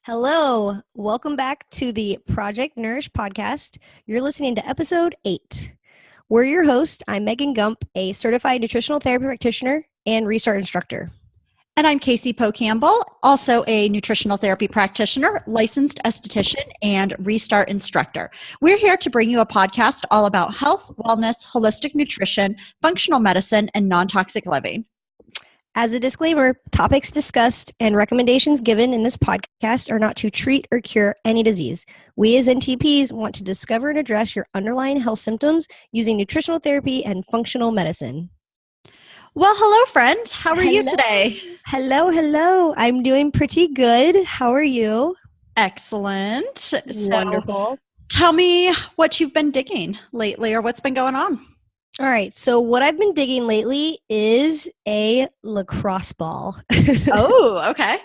Hello, welcome back to the Project Nourish podcast. You're listening to episode 8. We're your host. I'm Megan Gump, a certified nutritional therapy practitioner and Restart instructor. And I'm Casey Poe Campbell, also a nutritional therapy practitioner, licensed esthetician, and Restart instructor. We're here to bring you a podcast all about health, wellness, holistic nutrition, functional medicine, and non-toxic living. As a disclaimer, topics discussed and recommendations given in this podcast are not to treat or cure any disease. We as NTPs want to discover and address your underlying health symptoms using nutritional therapy and functional medicine. Well, hello, friend. How are you today? Hello. I'm doing pretty good. How are you? Excellent. Wonderful. Tell me what you've been digging lately or what's been going on. All right. So what I've been digging lately is a lacrosse ball. Oh, okay.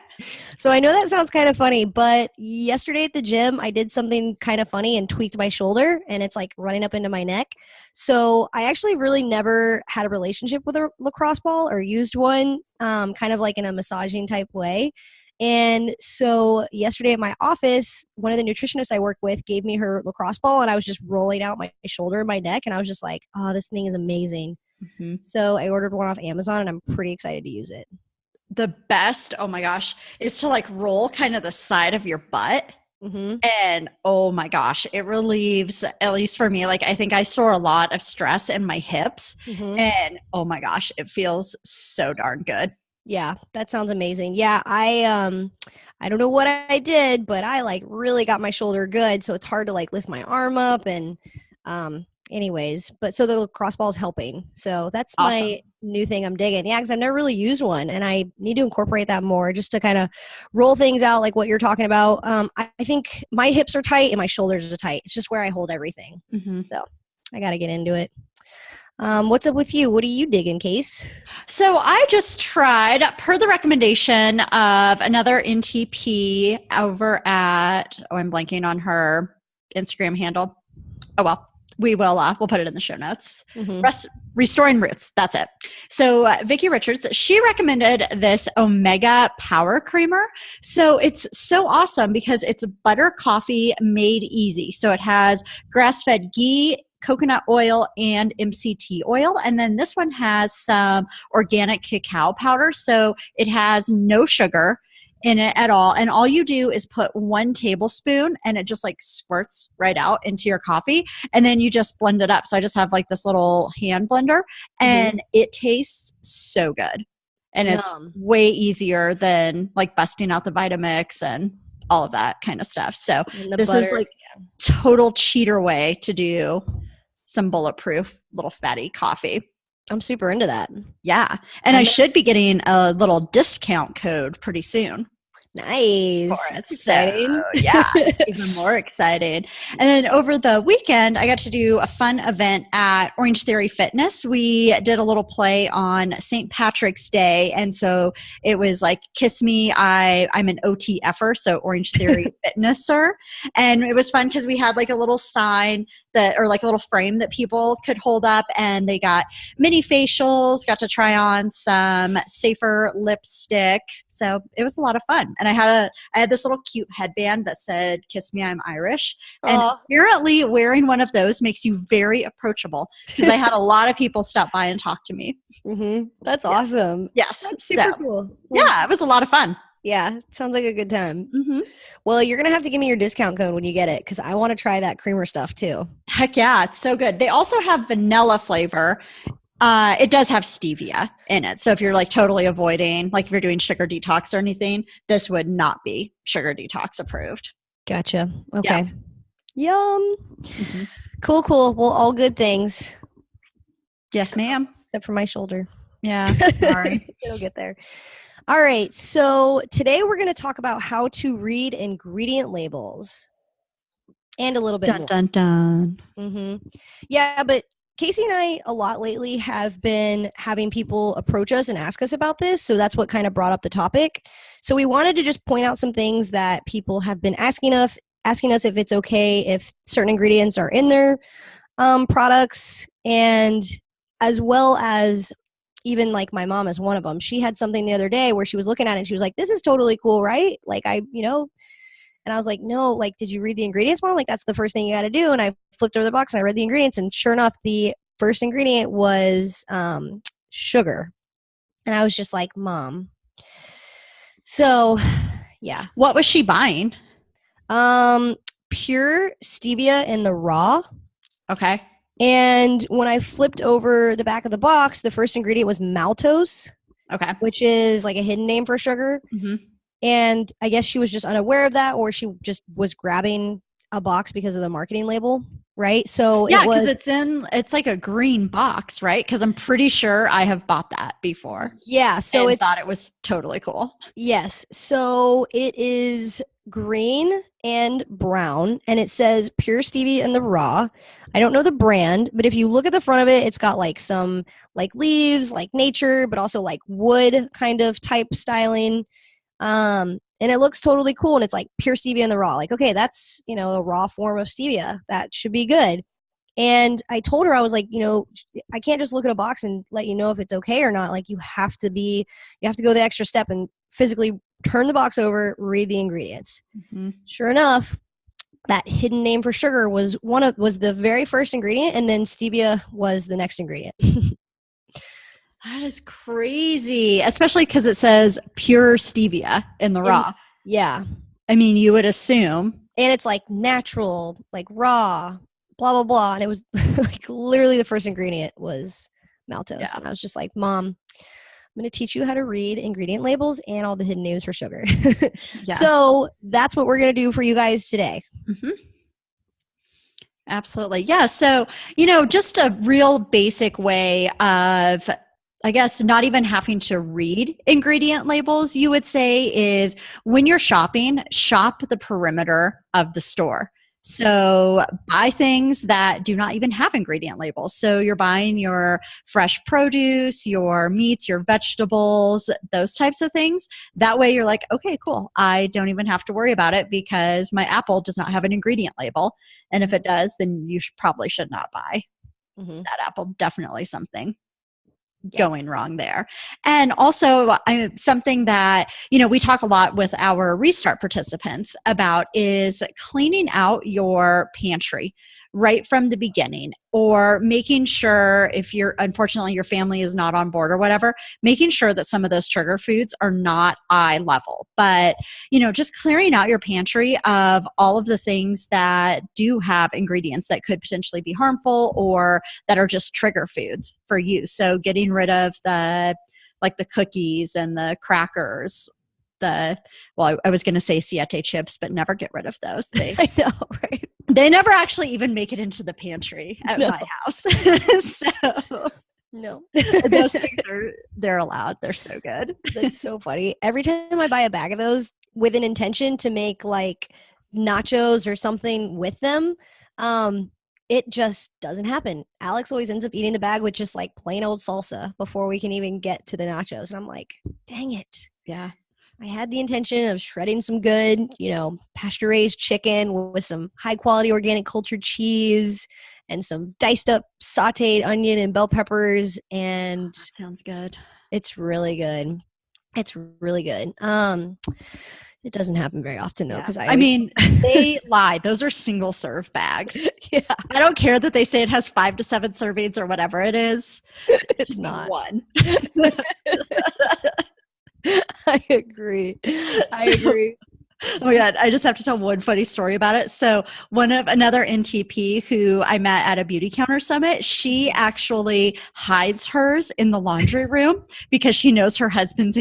So I know that sounds kind of funny, but yesterday at the gym, I did something kind of funny and tweaked my shoulder, and it's like running up into my neck. So I actually really never had a relationship with a lacrosse ball or used one, kind of like in a massaging type way. And so yesterday at my office, one of the nutritionists I work with gave me her lacrosse ball, and I was just rolling out my shoulder and my neck, and I was just like, oh, this thing is amazing. Mm-hmm. So I ordered one off Amazon, and I'm pretty excited to use it. The best, oh my gosh, is to like roll kind of the side of your butt. Mm-hmm. And oh my gosh, it relieves, at least for me, like I think I store a lot of stress in my hips. Mm-hmm. And oh my gosh, it feels so darn good. Yeah, that sounds amazing. Yeah, I don't know what I did, but I like really got my shoulder good, so it's hard to like lift my arm up and anyways, but so the lacrosse ball is helping. So that's awesome. My new thing I'm digging. Yeah, because I've never really used one, and I need to incorporate that more just to kind of roll things out like what you're talking about. I think my hips are tight and my shoulders are tight. It's just where I hold everything. Mm-hmm. So I got to get into it. What's up with you? What are you digging, Case? So I just tried, per the recommendation of another NTP over at, I'm blanking on her Instagram handle. Oh, well, we'll put it in the show notes. Mm-hmm. Restoring Roots. That's it. So Vicki Richards, she recommended this Omega Power Creamer. So it's so awesome because it's butter coffee made easy. So it has grass-fed ghee, coconut oil, and MCT oil. And then this one has some organic cacao powder. So it has no sugar in it at all. And all you do is put 1 tablespoon and it just like squirts right out into your coffee. And then you just blend it up. So I just have like this little hand blender and it tastes so good. And it's way easier than like busting out the Vitamix and all of that kind of stuff. So this is like total cheater way to do some bulletproof little fatty coffee. I'm super into that. Yeah. And I should be getting a little discount code pretty soon. Nice. Exciting. So, yeah, even more exciting. And then over the weekend, I got to do a fun event at Orangetheory Fitness. We did a little play on St. Patrick's Day. And so it was like, kiss me, I'm an OTFer, so Orangetheory Fitnesser. And it was fun because we had like a little sign or like a little frame that people could hold up, and they got mini facials, got to try on some safer lipstick. So it was a lot of fun. And I had this little cute headband that said, "Kiss me, I'm Irish." And apparently wearing one of those makes you very approachable because I had a lot of people stop by and talk to me. Mm-hmm. That's awesome. Yes. That's super cool. Yeah, it was a lot of fun. Yeah, sounds like a good time. Mm-hmm. Well, you're going to have to give me your discount code when you get it because I want to try that creamer stuff too. Heck yeah, it's so good. They also have vanilla flavor. It does have stevia in it. So if you're like totally avoiding, like if you're doing sugar detox or anything, this would not be sugar detox approved. Gotcha. Okay. Yeah. Yum. Mm-hmm. Cool. Well, all good things. Yes, ma'am. Except for my shoulder. Yeah, sorry. It'll get there. All right, so today we're going to talk about how to read ingredient labels and a little bit more. Dun, dun, dun. Mm-hmm. Yeah, but Casey and I a lot lately have been having people approach us and ask us about this, so that's what kind of brought up the topic. So we wanted to just point out some things that people have been asking us if it's okay if certain ingredients are in their products, and as well as even like my mom is one of them. She had something the other day where she was looking at it and she was like, this is totally cool, right? Like And I was like, no, like, did you read the ingredients, Mom? Like, that's the first thing you got to do. And I flipped over the box and I read the ingredients. And sure enough, the first ingredient was sugar. And I was just like, Mom. So, yeah. What was she buying? Pure stevia in the raw. Okay. And when I flipped over the back of the box, the first ingredient was maltose. Okay. Which is like a hidden name for sugar. Mm-hmm. And I guess she was just unaware of that, or she just was grabbing a box because of the marketing label, right? So yeah, because it's like a green box, right? Because I'm pretty sure I have bought that before. Yeah, so I thought it was totally cool. Yes, so it is green and brown, and it says pure stevia in the raw. I don't know the brand, but if you look at the front of it, it's got like some like leaves, like nature, but also like wood kind of type styling. And it looks totally cool, and it's like pure stevia in the raw. Like, okay, that's, you know, a raw form of stevia. That should be good. And I told her, I was like, you know, I can't just look at a box and let you know if it's okay or not. Like, you have to go the extra step and physically turn the box over, read the ingredients. Mm-hmm. Sure enough, that hidden name for sugar was the very first ingredient, and then stevia was the next ingredient. That is crazy, especially because it says pure stevia in the raw. Yeah. I mean, you would assume. And it's like natural, like raw, blah, blah, blah. And it was like literally the first ingredient was maltose. Yeah. And I was just like, Mom, I'm going to teach you how to read ingredient labels and all the hidden names for sugar. Yeah. So that's what we're going to do for you guys today. Mm-hmm. Absolutely. Yeah. So, you know, just a real basic way of, I guess, not even having to read ingredient labels, you would say, is when you're shopping, shop the perimeter of the store. So buy things that do not even have ingredient labels. So you're buying your fresh produce, your meats, your vegetables, those types of things. That way you're like, okay, cool. I don't even have to worry about it because my apple does not have an ingredient label. And if it does, then you probably should not buy that apple. Definitely something going wrong there. And also something that, you know, we talk a lot with our Restart participants about is cleaning out your pantry right from the beginning, or making sure, if unfortunately your family is not on board or whatever, making sure that some of those trigger foods are not eye level. But, you know, just clearing out your pantry of all of the things that do have ingredients that could potentially be harmful or that are just trigger foods for you. So getting rid of the cookies and the crackers, I was going to say siete chips, but never get rid of those. I know, right? They never actually even make it into the pantry at my house. So no, those things they're allowed. They're so good. That's so funny. Every time I buy a bag of those with an intention to make like nachos or something with them, it just doesn't happen. Alex always ends up eating the bag with just like plain old salsa before we can even get to the nachos. And I'm like, dang it. Yeah. I had the intention of shredding some good, you know, pasture-raised chicken with some high-quality organic cultured cheese and some diced up sauteed onion and bell peppers. And that sounds good. It's really good. It's really good. It doesn't happen very often though, because I mean, they lie. Those are single serve bags. Yeah, I don't care that they say it has 5 to 7 servings or whatever it is. It's not one. I agree. I agree. Oh my God, I just have to tell one funny story about it. So another NTP who I met at a beauty counter summit, she actually hides hers in the laundry room because she knows her husband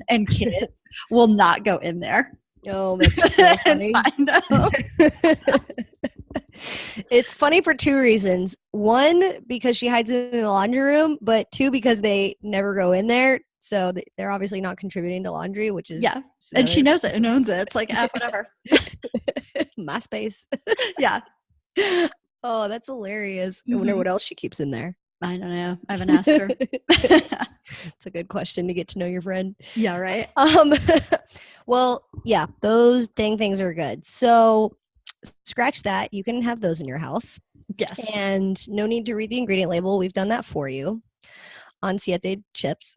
and kids will not go in there. Oh, that's so funny. It's funny for 2 reasons. 1, because she hides it in the laundry room, but 2, because they never go in there. So they're obviously not contributing to laundry, which is... Yeah, and she knows it and owns it. It's like, whatever. My space. Yeah. Oh, that's hilarious. I wonder what else she keeps in there. I don't know. I haven't asked her. It's a good question to get to know your friend. Yeah, right. Well, yeah, those things are good. So scratch that. You can have those in your house. Yes. And no need to read the ingredient label. We've done that for you on siete chips.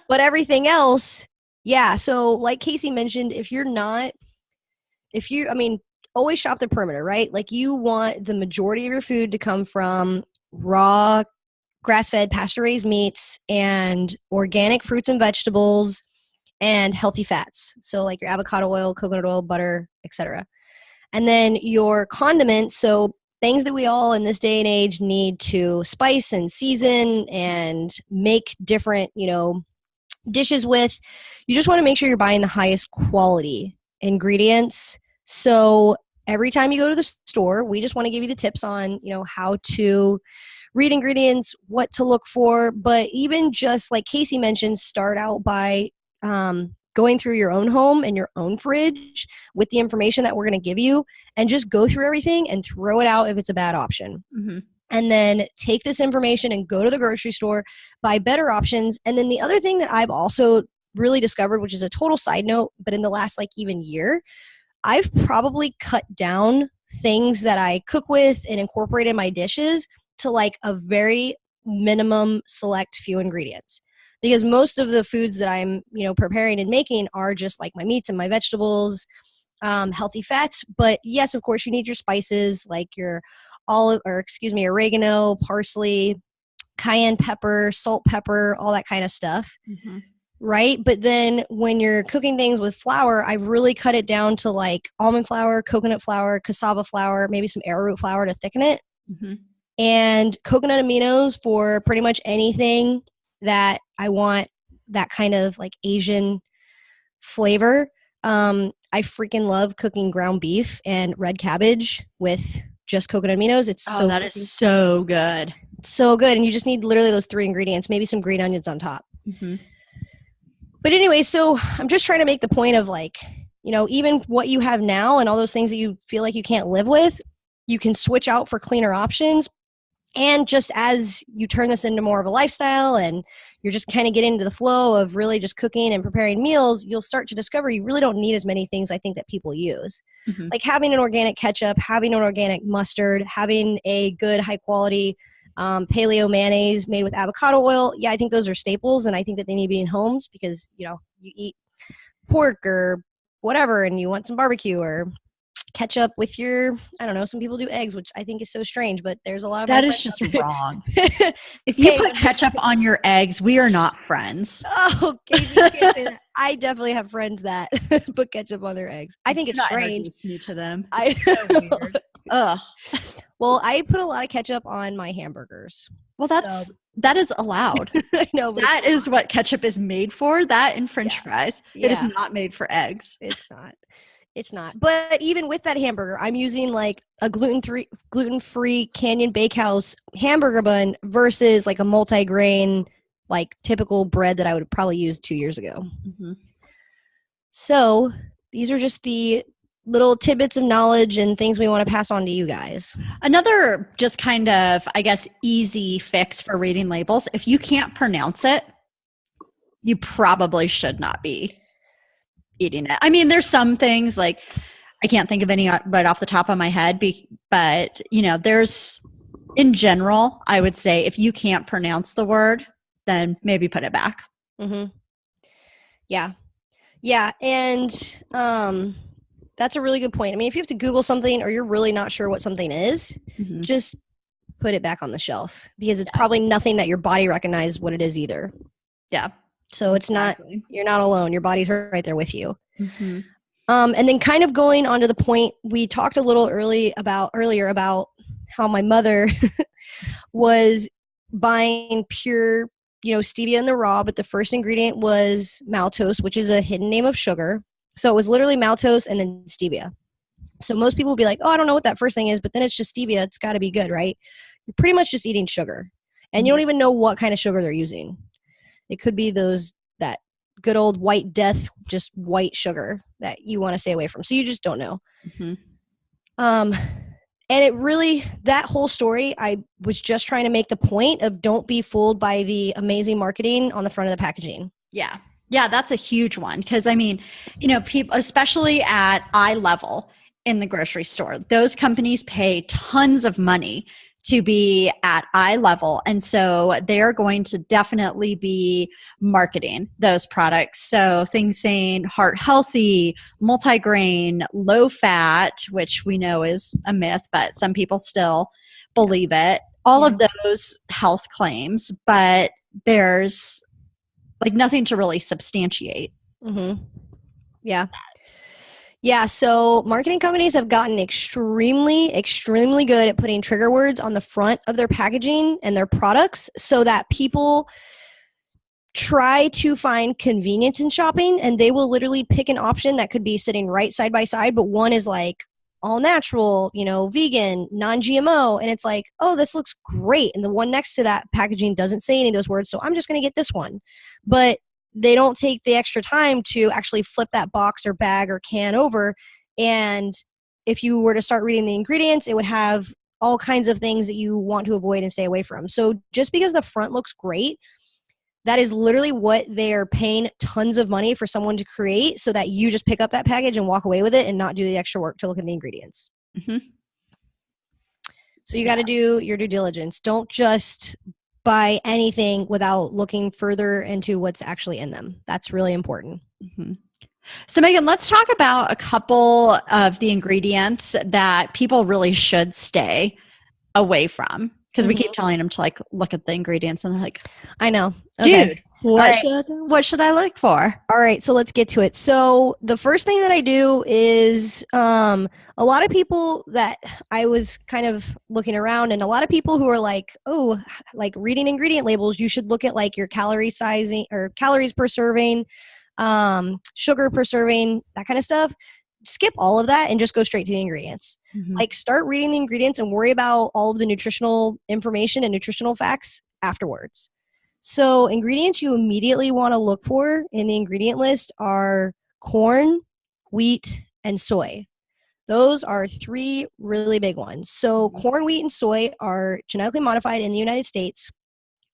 But everything else, Yeah. So like Casey mentioned, I mean, always shop the perimeter, right? Like you want the majority of your food to come from raw, grass-fed, pasture-raised meats and organic fruits and vegetables and healthy fats. So like your avocado oil, coconut oil, butter, etc. And then your condiments, so things that we all in this day and age need to spice and season and make different, dishes with. You just want to make sure you're buying the highest quality ingredients. So every time you go to the store, we just want to give you the tips on, how to read ingredients, what to look for. But even just like Casey mentioned, start out by going through your own home and your own fridge with the information that we're going to give you, and just go through everything and throw it out if it's a bad option. Mm-hmm. And then take this information and go to the grocery store, buy better options. And then the other thing that I've also really discovered, which is a total side note, but in the last even year, I've probably cut down things that I cook with and incorporate in my dishes to a very minimum select few ingredients. Because most of the foods that I'm, preparing and making are just like my meats and my vegetables, healthy fats. But yes, of course, you need your spices like your oregano, parsley, cayenne pepper, salt, pepper, all that kind of stuff. Mm-hmm. Right. But then when you're cooking things with flour, I've really cut it down to almond flour, coconut flour, cassava flour, maybe some arrowroot flour to thicken it. Mm-hmm. And coconut aminos for pretty much anything that I want that kind of Asian flavor. I freaking love cooking ground beef and red cabbage with just coconut aminos. It's that is so good. So good. And you just need literally those 3 ingredients, maybe some green onions on top. Mm-hmm. But anyway, so I'm just trying to make the point of even what you have now and all those things that you feel like you can't live with, you can switch out for cleaner options. And just as you turn this into more of a lifestyle and you're just kind of getting into the flow of really just cooking and preparing meals, you'll start to discover you really don't need as many things I think that people use. Mm-hmm. Like having an organic ketchup, having an organic mustard, having a good high quality paleo mayonnaise made with avocado oil. Yeah, I think those are staples, and I think that they need to be in homes because, you eat pork or whatever and you want some barbecue or ketchup with your, I don't know, some people do eggs, which I think is so strange, but there's a lot of that is just wrong. If you put ketchup on your eggs, we are not friends. Oh, Casey, you can't say that. I definitely have friends that put ketchup on their eggs. I think it's strange. Introduce me to them. So weird. Ugh. Well, I put a lot of ketchup on my hamburgers. Well, that is allowed. I know. That is what ketchup is made for. That and French fries. Yeah. It is not made for eggs. It's not. It's not. But even with that hamburger, I'm using a gluten-free Canyon Bakehouse hamburger bun versus a multi-grain, typical bread that I would probably use 2 years ago. Mm-hmm. So these are just the little tidbits of knowledge and things we want to pass on to you guys. Another just kind of, I guess, easy fix for reading labels. If you can't pronounce it, you probably should not be eating it. I mean, there's some things I can't think of any right off the top of my head, but there's, in general, I would say if you can't pronounce the word, then maybe put it back. Mm-hmm. Yeah. Yeah. And that's a really good point. I mean, if you have to Google something or you're really not sure what something is, mm-hmm. just put it back on the shelf because it's probably nothing that your body recognizes what it is either. Yeah. So it's exactly. You're not alone. Your body's right there with you. Mm-hmm. And then kind of going on to the point, we talked a little earlier about how my mother was buying pure, stevia in the raw, but the first ingredient was maltose, which is a hidden name of sugar. So it was literally maltose and then stevia. So most people will be like, oh, I don't know what that first thing is, but then it's just stevia. It's got to be good, right? You're pretty much just eating sugar. And you don't even know what kind of sugar they're using. It could be that good old white death, just white sugar that you want to stay away from. So you just don't know. Mm-hmm. And it really, that whole story, I was just trying to make the point of don't be fooled by the amazing marketing on the front of the packaging. Yeah. Yeah, that's a huge one. Because, I mean, people, especially at eye level in the grocery store, those companies pay tons of money to be at eye level. And so they're going to definitely be marketing those products. So things saying heart healthy, multigrain, low fat, which we know is a myth, but some people still believe it. All of those health claims, but there's like nothing to really substantiate. Mm-hmm. Yeah. Yeah, so marketing companies have gotten extremely, extremely good at putting trigger words on the front of their packaging and their products so that people try to find convenience in shopping, and they will literally pick an option that could be sitting right side by side, but one is like all natural, vegan, non-GMO, and it's like, oh, this looks great. And the one next to that packaging doesn't say any of those words, so I'm just going to get this one. But they don't take the extra time to actually flip that box or bag or can over. And if you were to start reading the ingredients, it would have all kinds of things that you want to avoid and stay away from. So just because the front looks great, that is literally what they're paying tons of money for someone to create so that you just pick up that package and walk away with it and not do the extra work to look at the ingredients. Mm-hmm. So you got to do your due diligence. Don't just buy anything without looking further into what's actually in them. That's really important. Mm-hmm. So Megan, let's talk about a couple of the ingredients that people really should stay away from, because we keep telling them to like look at the ingredients and they're like, I know. Okay. Dude, what should I look for? All right, so let's get to it. So the first thing that I do is a lot of people that I was kind of looking around, and a lot of people who are like, oh, like reading ingredient labels, you should look at like your calorie sizing or calories per serving, sugar per serving, that kind of stuff. Skip all of that and just go straight to the ingredients. Mm-hmm. Like start reading the ingredients and worry about all of the nutritional information and nutritional facts afterwards. So ingredients you immediately want to look for in the ingredient list are corn, wheat, and soy. Those are three really big ones. So corn, wheat, and soy are genetically modified in the United States.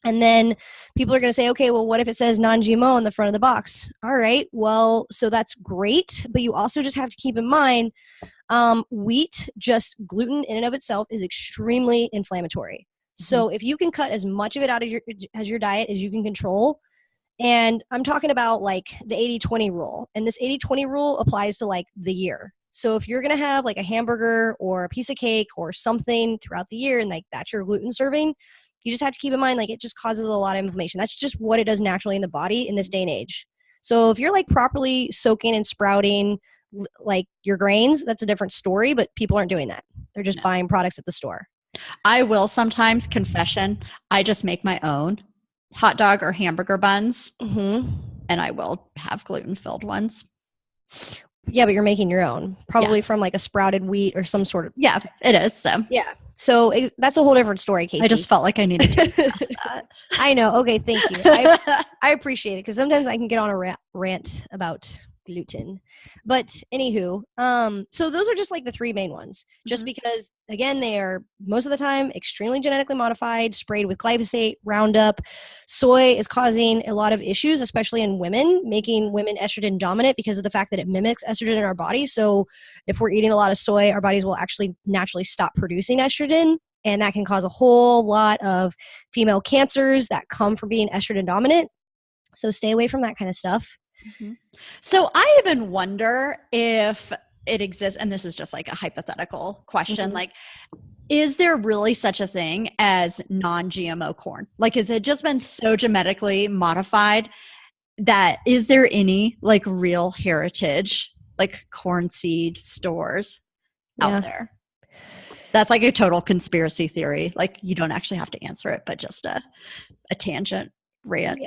And then people are going to say, okay, well, what if it says non-GMO on the front of the box? All right, well, so that's great. But you also just have to keep in mind, wheat, just gluten in and of itself, is extremely inflammatory. So if you can cut as much of it out of your diet as you can control, and I'm talking about like the 80-20 rule, and this 80-20 rule applies to like the year. So if you're going to have like a hamburger or a piece of cake or something throughout the year and like that's your gluten serving, you just have to keep in mind like it just causes a lot of inflammation. That's just what it does naturally in the body in this day and age. So if you're like properly soaking and sprouting like your grains, that's a different story, but people aren't doing that. They're just buying products at the store. I will sometimes, confession, I just make my own hot dog or hamburger buns, and I will have gluten-filled ones. Yeah, but you're making your own, probably from like a sprouted wheat or some sort of. Yeah, it is. So yeah, so that's a whole different story, Casey. I just felt like I needed to discuss that. I know. Okay, thank you. I appreciate it because sometimes I can get on a rant about gluten. But anywho, so those are just like the three main ones, just because again, they are most of the time extremely genetically modified, sprayed with glyphosate, Roundup. Soy is causing a lot of issues, especially in women, making women estrogen dominant because of the fact that it mimics estrogen in our body. So if we're eating a lot of soy, our bodies will actually naturally stop producing estrogen. And that can cause a whole lot of female cancers that come from being estrogen dominant. So stay away from that kind of stuff. So I even wonder if it exists, and this is just like a hypothetical question, like, is there really such a thing as non-GMO corn? Like, has it just been so genetically modified that is there any like real heritage, like corn seed stores out there? That's like a total conspiracy theory. Like you don't actually have to answer it, but just a tangent rant.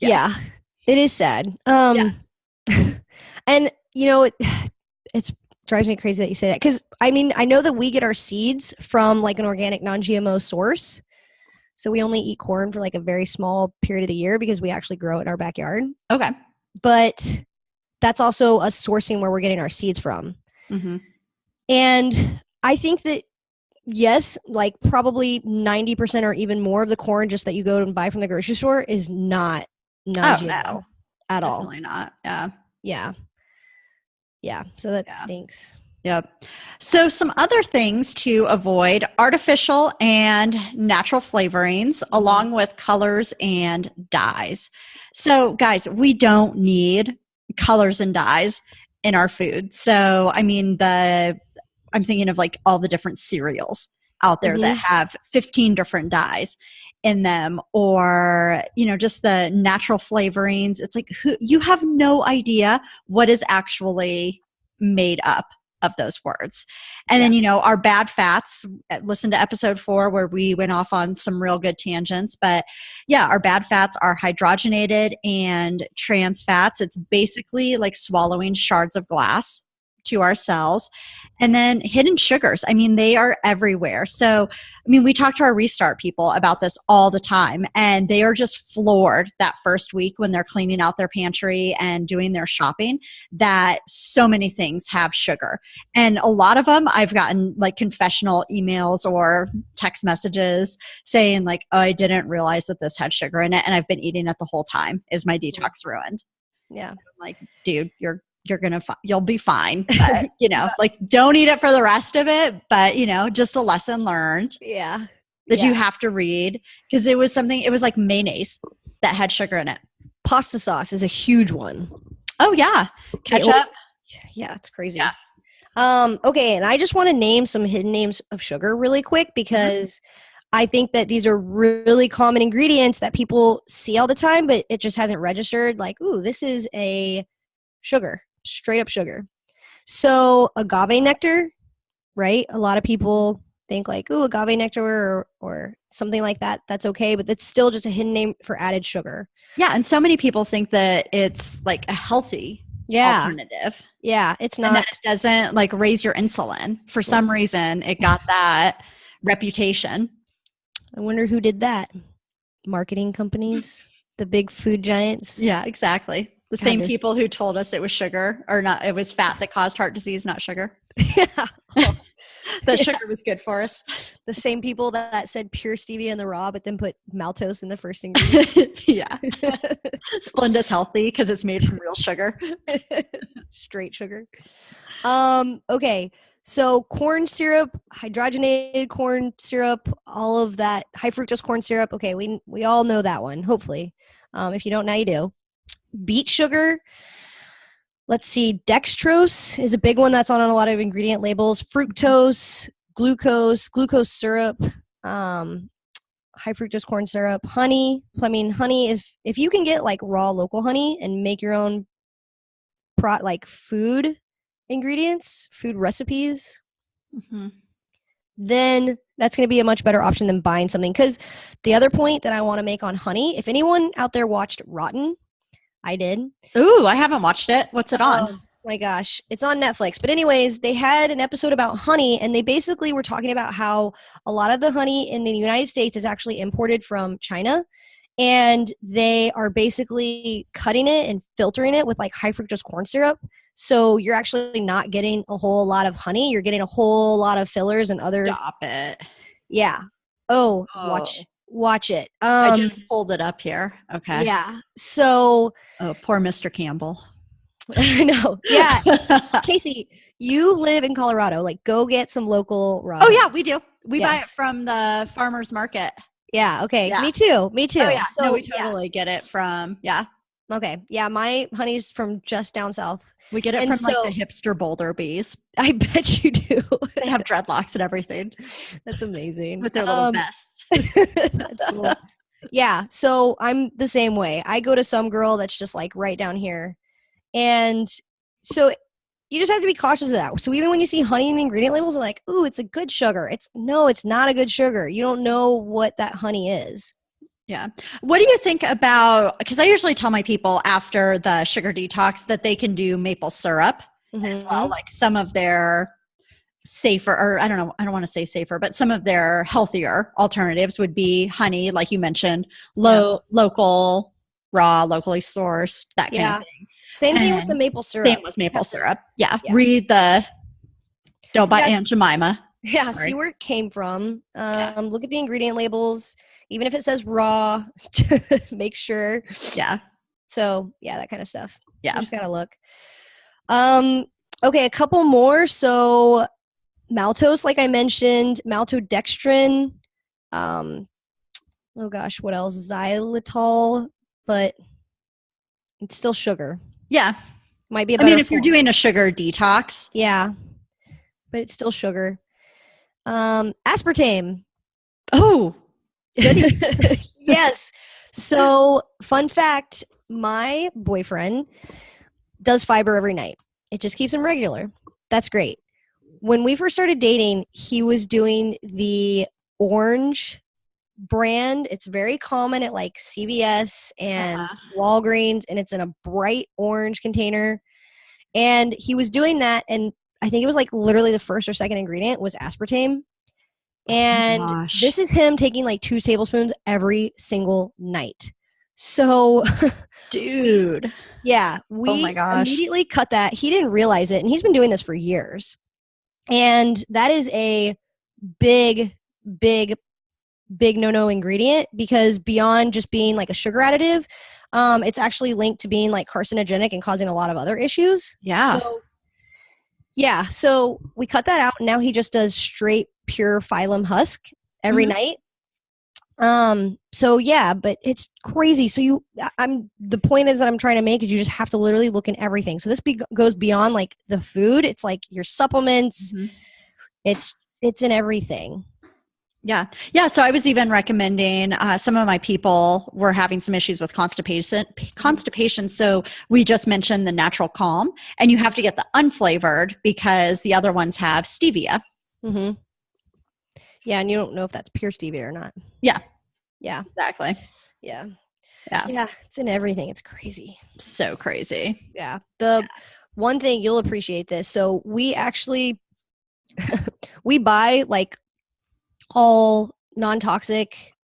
Yeah. It is sad. And it drives me crazy that you say that. Cause I mean, I know that we get our seeds from like an organic non-GMO source. So we only eat corn for like a very small period of the year because we actually grow it in our backyard. Okay. But that's also us sourcing where we're getting our seeds from. And I think that yes, like probably 90% or even more of the corn just that you go and buy from the grocery store is not GMO at all. Definitely not. Yeah. So that stinks. Yep. So some other things to avoid: artificial and natural flavorings, along with colors and dyes. So guys, we don't need colors and dyes in our food. So I mean, I'm thinking of like all the different cereals out there that have 15 different dyes in them, or just the natural flavorings. It's like, you have no idea what is actually made up of those words. And then our bad fats, listen to episode 4 where we went off on some real good tangents. But yeah, our bad fats are hydrogenated and trans fats. It's basically like swallowing shards of glass to our cells. And then hidden sugars, I mean, they are everywhere. So, I mean, we talk to our Restart people about this all the time, and they are just floored that first week when they're cleaning out their pantry and doing their shopping, that so many things have sugar. And a lot of them, I've gotten like confessional emails or text messages saying like, oh, I didn't realize that this had sugar in it, and I've been eating it the whole time. Is my detox ruined? Yeah. I'm like, dude, you'll be fine. But, like, don't eat it for the rest of it. But, just a lesson learned. Yeah. That you have to read, because it was like mayonnaise that had sugar in it. Pasta sauce is a huge one. Oh yeah. Ketchup. Yeah, it's crazy. Yeah. Okay. And I just want to name some hidden names of sugar really quick, because I think that these are really common ingredients that people see all the time, but it just hasn't registered. Like, ooh, this is a sugar. Straight up sugar. So agave nectar, right? A lot of people think like, ooh, agave nectar or something like that. That's okay, but it's still just a hidden name for added sugar. Yeah, and so many people think that it's like a healthy alternative. Yeah, it's not. And that it doesn't like raise your insulin. For some reason, it got that reputation. I wonder who did that. Marketing companies, the big food giants. Yeah, exactly. The same people who told us it was sugar, or not, it was fat that caused heart disease, not sugar. Yeah. That sugar was good for us. The same people that said pure stevia in the raw, but then put maltose in the first ingredient. Yeah. Splenda's healthy because it's made from real sugar. Straight sugar. Okay. So corn syrup, hydrogenated corn syrup, all of that, high fructose corn syrup. Okay, we all know that one, hopefully. If you don't, now you do. Beet sugar. Let's see. Dextrose is a big one that's on a lot of ingredient labels. Fructose, glucose syrup, high fructose corn syrup, honey. I mean, honey is, if you can get like raw local honey and make your own food ingredients, food recipes, then that's going to be a much better option than buying something. Because the other point that I want to make on honey, if anyone out there watched Rotten, I did. Ooh, I haven't watched it. What's it on? Oh my gosh. It's on Netflix. But anyways, they had an episode about honey, and they basically were talking about how a lot of the honey in the United States is actually imported from China. And they are basically cutting it and filtering it with like high fructose corn syrup. So you're actually not getting a whole lot of honey. You're getting a whole lot of fillers and other. Stop it. Yeah. Oh. Watch it. I just pulled it up here. Okay. Yeah. So. Oh, poor Mr. Campbell. I know. Yeah. Casey, you live in Colorado. Like, go get some local raw. Oh, yeah, we do. We buy it from the farmer's market. Yeah. Okay. Yeah. Me too. Oh, yeah. So no, we totally get it from, Okay. Yeah. My honey's from just down south. We get it from like the hipster Boulder bees. I bet you do. They have dreadlocks and everything. That's amazing. With their little vests. That's cool. Yeah. So I'm the same way. I go to some girl that's just like right down here. And so you just have to be cautious of that. So even when you see honey in the ingredient labels, like, ooh, it's a good sugar. It's not a good sugar. You don't know what that honey is. Yeah. What do you think about, because I usually tell my people after the sugar detox that they can do maple syrup as well. Like some of their safer, or I don't want to say safer, but some of their healthier alternatives would be honey, like you mentioned, local, raw, locally sourced, that kind of thing. Same thing with the maple syrup. Same with maple syrup. Yeah. Read don't buy Aunt Jemima. Yeah. Sorry. See where it came from. Look at the ingredient labels. Even if it says raw, make sure. Yeah. So yeah, that kind of stuff. Yeah. You just gotta look. Okay, a couple more. So maltose, like I mentioned, maltodextrin. Um, oh gosh, what else? Xylitol, but it's still sugar. Yeah. Might be a I mean, better if you're form. doing a sugar detox. Yeah, but it's still sugar. Aspartame. Oh, goody. Yes. So, fun fact, my boyfriend does fiber every night. It just keeps him regular. That's great. When we first started dating, he was doing the orange brand. It's very common at like CVS and Walgreens, and it's in a bright orange container. And he was doing that, and I think it was like literally the first or second ingredient was aspartame. And Gosh. this is him taking like 2 tablespoons every single night. So, Dude. yeah, Oh my we gosh. immediately cut that. He didn't realize it, and he's been doing this for years. And that is a big, big, big no-no ingredient because beyond just being like a sugar additive, it's actually linked to being like carcinogenic and causing a lot of other issues. Yeah. So, yeah, so we cut that out. And now he just does straight pure phylum husk every night. So yeah, but it's crazy. So the point is that I'm trying to make is you just have to literally look in everything. So this goes beyond like the food. It's like your supplements. It's in everything. Yeah. Yeah. So I was even recommending some of my people were having some issues with constipation. So we just mentioned the natural calm, and you have to get the unflavored because the other ones have stevia. Mm-hmm. Yeah. And you don't know if that's pure stevia or not. Yeah. Yeah. Exactly. Yeah. Yeah. Yeah. It's in everything. It's crazy. So crazy. Yeah. The one thing you'll appreciate this. So we actually, we buy like all non-toxic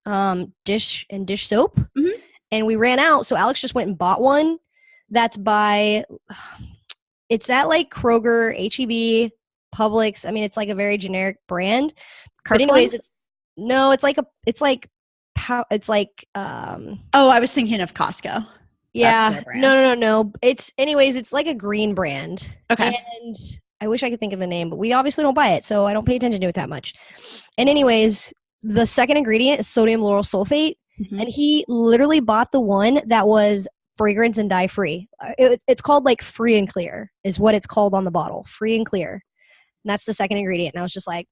dish and dish soap, and we ran out, so Alex just went and bought one that's by it's at like Kroger, HEB, Publix. I mean, it's like a very generic brand. But anyways, it's oh, I was thinking of Costco. Yeah. No. It's like a green brand. Okay. And I wish I could think of the name, but we obviously don't buy it, so I don't pay attention to it that much. And anyways, the second ingredient is sodium lauryl sulfate, and he literally bought the one that was fragrance and dye free. It's called like free and clear is what it's called on the bottle, free and clear. And that's the second ingredient. And I was just like,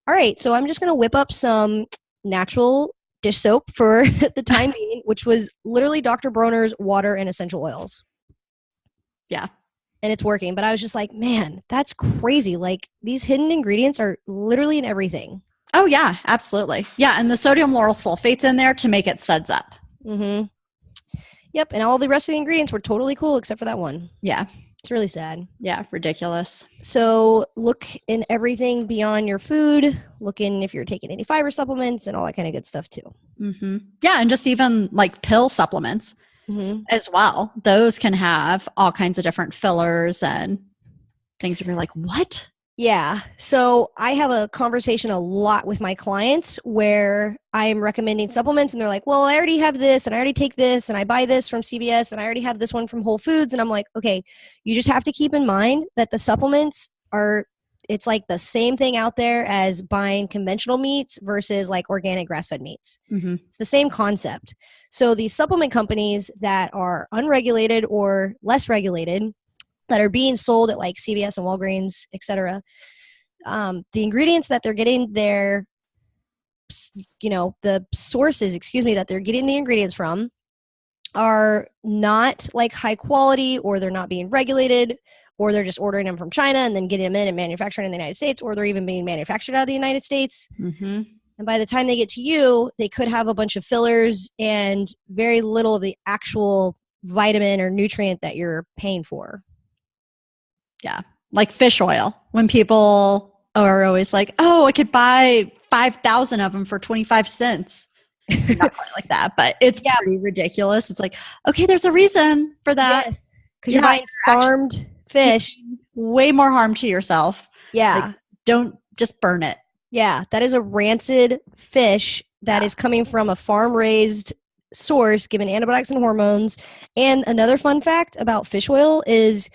all right, so I'm just going to whip up some natural dish soap for the time being, which was literally Dr. Bronner's water and essential oils. Yeah. And it's working. But I was just like, man, that's crazy. Like these hidden ingredients are literally in everything. Oh, yeah, absolutely. Yeah. And the sodium lauryl sulfate's in there to make it suds up. Yep. And all the rest of the ingredients were totally cool except for that one. Yeah. It's really sad. Yeah. Ridiculous. So look in everything beyond your food. Look in if you're taking any fiber supplements and all that kind of good stuff too. Yeah. And just even like pill supplements as well. Those can have all kinds of different fillers and things where you're like, what? Yeah. So I have a conversation a lot with my clients where I'm recommending supplements and they're like, well, I already have this and I already take this and I buy this from CVS and I already have this one from Whole Foods. And I'm like, okay, you just have to keep in mind that the supplements it's like the same thing out there as buying conventional meats versus like organic grass-fed meats. It's the same concept. So these supplement companies that are unregulated or less regulated that are being sold at like CVS and Walgreens, et cetera, the ingredients that they're getting the sources, that they're getting the ingredients from are not like high quality, or they're not being regulated, or they're just ordering them from China and then getting them in and manufacturing in the United States, or they're even being manufactured out of the United States. And by the time they get to you, they could have a bunch of fillers and very little of the actual vitamin or nutrient that you're paying for. Yeah. Like fish oil. When people are always like, oh, I could buy 5,000 of them for 25 cents. Not quite like that, but it's pretty ridiculous. It's like, okay, there's a reason for that. Yes. Because you're buying farmed fish. Way more harm to yourself. Yeah. Like, don't just burn it. Yeah. That is a rancid fish that is coming from a farm-raised source given antibiotics and hormones. And another fun fact about fish oil is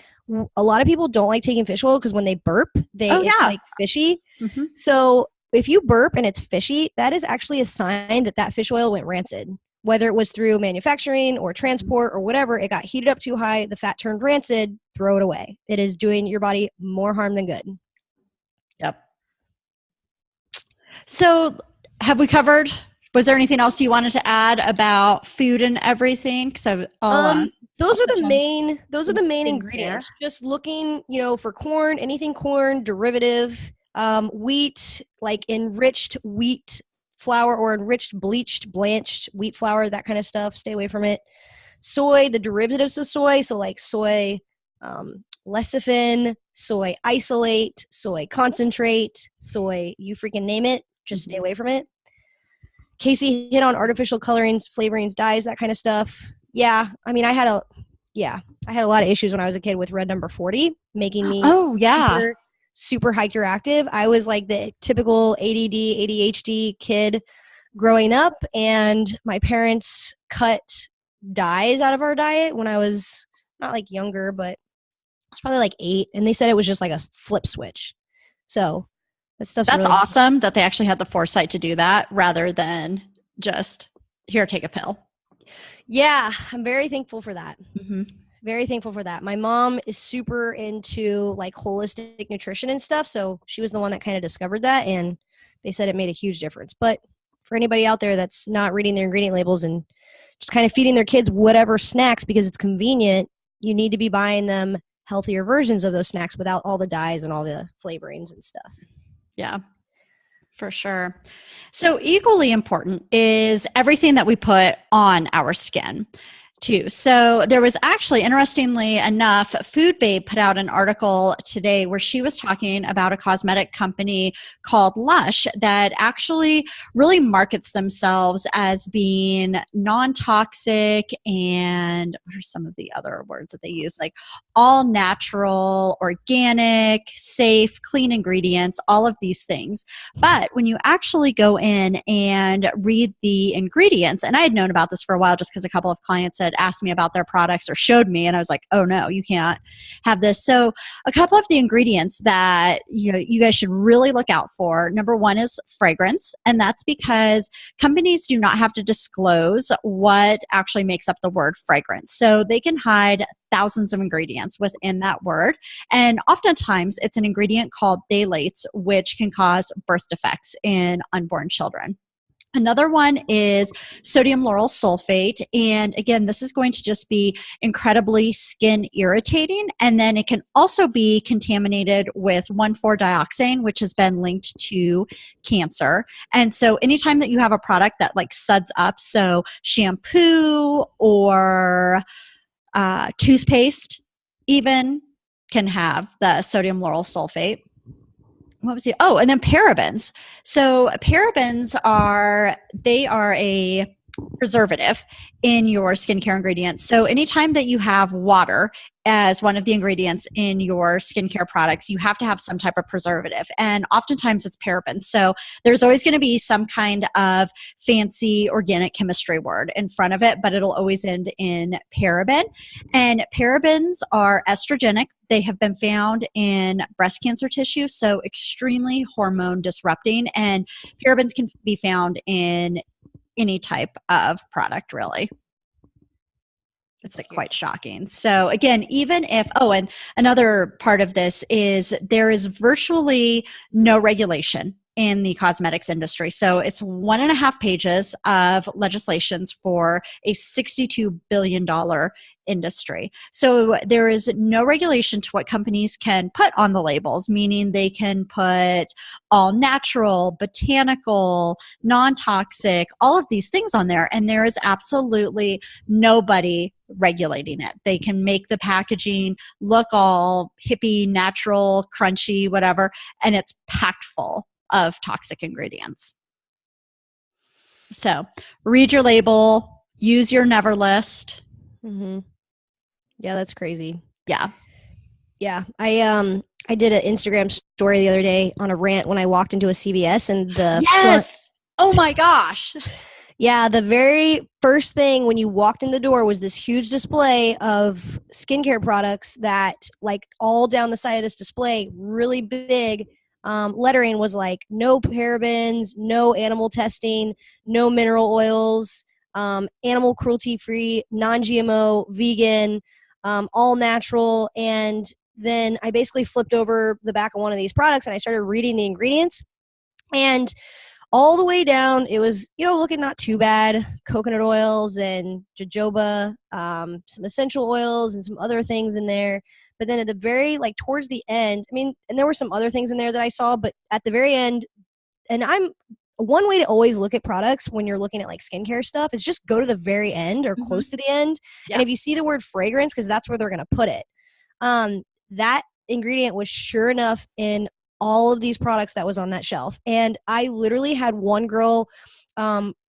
A lot of people don't like taking fish oil because when they burp, Oh it's yeah. like fishy. Hmm. So if you burp and it's fishy, that is actually a sign that that fish oil went rancid. Whether it was through manufacturing or transport or whatever, it got heated up too high, the fat turned rancid, throw it away. It is doing your body more harm than good. Yep. So have we covered? Was there anything else you wanted to add about food and everything? Because I'll Those are touch the on main skincare. ingredients. Just looking, for corn, anything corn derivative, wheat, like enriched wheat flour or enriched bleached blanched wheat flour, that kind of stuff. Stay away from it. Soy, the derivatives of soy, so like soy lecithin, soy isolate, soy concentrate, soy, you freaking name it. Just stay away from it. Casey hit on artificial colorings, flavorings, dyes, that kind of stuff. Yeah, I mean, I had a lot of issues when I was a kid with red number 40, making me Oh yeah. super, super hyperactive. I was like the typical ADD, ADHD kid growing up, and my parents cut dyes out of our diet when I was not like younger, but I was probably like 8, and they said it was just like a flip switch. So that stuff's That's really awesome that they actually had the foresight to do that rather than just here, take a pill. yeah, I'm very thankful for that. Mm-hmm. Very thankful for that. My mom is super into like holistic nutrition and stuff, so she was the one that kind of discovered that, and they said it made a huge difference. But for anybody out there that's not reading their ingredient labels and just kind of feeding their kids whatever snacks because it's convenient, you need to be buying them healthier versions of those snacks without all the dyes and all the flavorings and stuff. Yeah, for sure. So equally important is everything that we put on our skin too. So there was actually, interestingly enough, Food Babe put out an article today where she was talking about a cosmetic company called Lush that actually really markets themselves as being non-toxic and what are some of the other words that they use? Like all natural, organic, safe, clean ingredients, all of these things. But when you actually go in and read the ingredients, and I had known about this for a while just because a couple of clients had asked me about their products or showed me, and I was like, oh no, you can't have this. So a couple of the ingredients that you guys should really look out for. Number one is fragrance, and that's because companies do not have to disclose what actually makes up the word fragrance. So they can hide thousands of ingredients within that word. And oftentimes it's an ingredient called phthalates, which can cause birth defects in unborn children. Another one is sodium lauryl sulfate. And again, this is going to just be incredibly skin irritating. And then it can also be contaminated with 1,4-dioxane, which has been linked to cancer. And so anytime that you have a product that like suds up, so shampoo or toothpaste even can have the sodium lauryl sulfate. What was it? Oh, and then parabens. So parabens are a preservative in your skincare ingredients. So anytime that you have water as one of the ingredients in your skincare products, you have to have some type of preservative. And oftentimes it's parabens. So there's always going to be some kind of fancy organic chemistry word in front of it, but it'll always end in paraben. And parabens are estrogenic. They have been found in breast cancer tissue, so extremely hormone disrupting. And parabens can be found in any type of product, really. It's like quite shocking. So again, even if, and another part of this is there is virtually no regulation in the cosmetics industry. So it's 1.5 pages of legislations for a $62 billion industry. So there is no regulation to what companies can put on the labels, meaning they can put all natural, botanical, non-toxic, all of these things on there. And there is absolutely nobody regulating it. They can make the packaging look all hippie, natural, crunchy, whatever, and it's packed full of toxic ingredients. So read your label, use your never list. Mm-hmm. Yeah, that's crazy. Yeah. Yeah. I did an Instagram story the other day on a rant when I walked into a CVS and the yes. Oh my gosh. Yeah, the very first thing when you walked in the door was this huge display of skincare products that, like, all down the side of this display, really big lettering was like, no parabens, no animal testing, no mineral oils, animal cruelty free, non GMO, vegan, all natural. And then I basically flipped over the back of one of these products and I started reading the ingredients. And all the way down, it was, looking not too bad. Coconut oils and jojoba, some essential oils and some other things in there. But then at the very, like, towards the end, I mean, and there were some other things in there that I saw, but at the very end, and one way to always look at products when you're looking at like skincare stuff is just go to the very end or close to the end. Yeah. And if you see the word fragrance, because that's where they're going to put it, that ingredient was sure enough in all of these products that was on that shelf. And I literally had one girl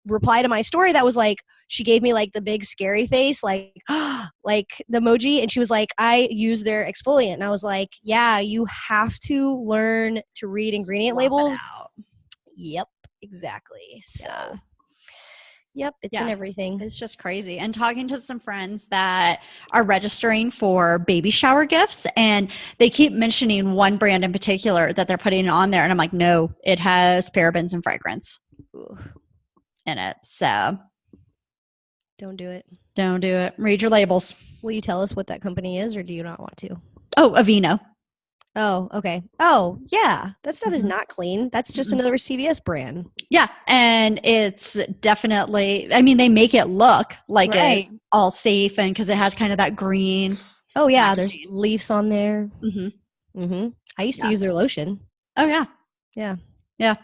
reply to my story that was like, she gave me like the big scary face, like like the emoji, and she was like, I use their exfoliant. And I was like, yeah, you have to learn to read ingredient labels. Yep, exactly. So yep, it's in everything. It's just crazy. And talking to some friends that are registering for baby shower gifts, and they keep mentioning one brand in particular that they're putting on there. And I'm like, no, it has parabens and fragrance in it. So don't do it. Don't do it. Read your labels. Will you tell us what that company is, or do you not want to? Oh, Aveeno. Oh, okay. Oh, yeah. That stuff is not clean. That's just another CVS brand. Yeah. And it's definitely, I mean, they make it look like it's all safe, and because it has kind of that green. Oh, yeah. Packaging. There's leaves on there. I used to use their lotion. Oh, yeah. Yeah. Yeah.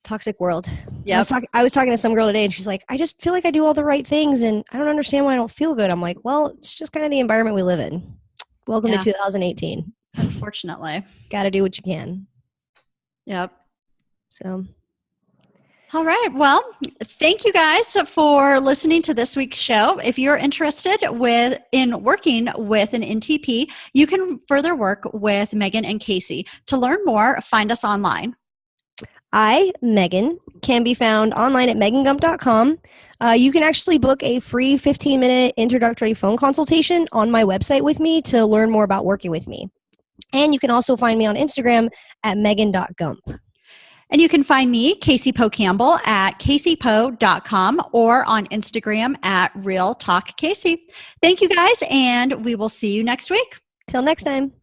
Toxic world. Yeah. I was talking to some girl today, and she's like, I just feel like I do all the right things, and I don't understand why I don't feel good. I'm like, well, it's just kind of the environment we live in. Welcome to 2018. Unfortunately. Got to do what you can. Yep. So. All right. Well, thank you guys for listening to this week's show. If you're interested in working with an NTP, you can further work with Megan and Casey. To learn more, find us online. I, Megan, can be found online at megangump.com. You can actually book a free 15-minute introductory phone consultation on my website with me to learn more about working with me. And you can also find me on Instagram at megan.gump. And you can find me, Casey Poe Campbell, at caseypoe.com or on Instagram at Real Talk Casey. Thank you guys, and we will see you next week. Till next time.